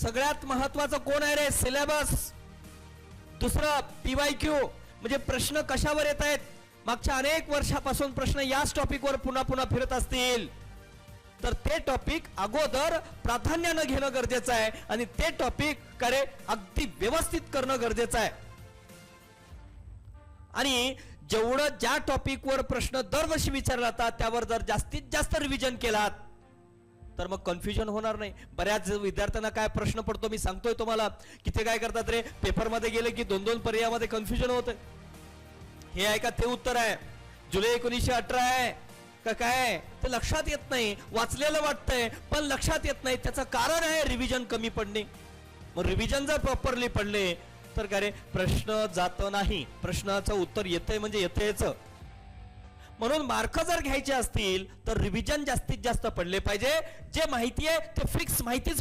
सगळ्यात महत्वाचं कोण आहे रे? सिलेबस. दुसरं PYQ म्हणजे प्रश्न कशावर येत आहेत. मागच्या अनेक वर्षापासून प्रश्न याच टॉपिकवर पुन्हा पुन्हा फिरत असतील तर ते टॉपिक अगोदर प्राधान्यानं घेणं गरजेचं आहे आणि ते टॉपिक करे अगदी व्यवस्थित करणं गरजेचं आहे. आणि जेवढं ज्या टॉपिकवर प्रश्न दरवर्षी विचारला जातात त्यावर जर जास्तीत जास्त रिव्हिजन केलात तर मग कन्फ्युजन होणार नाही. बऱ्याच विद्यार्थ्यांना काय प्रश्न पडतो मी सांगतोय तुम्हाला की ते काय करतात रे, पेपरमध्ये गेले की 2-2 पर्यायामध्ये कन्फ्युजन होतं. हे आहे का ते उत्तर आहे, जुलै 1918 आहे का काय ते लक्षात येत नाही. वाचलेलं वाटतंय पण लक्षात येत नाही. त्याचं कारण आहे रिव्हिजन कमी पडणे. मग रिव्हिजन जर प्रॉपरली पडले तर काय रे प्रश्न जात नाही, प्रश्नाचं उत्तर येतंय म्हणजे येतेच. म्हणून मार्क जर घ्यायचे असतील तर रिव्हिजन जास्तीत जास्त पडले पाहिजे. जे माहिती आहे ते फिक्स माहितीच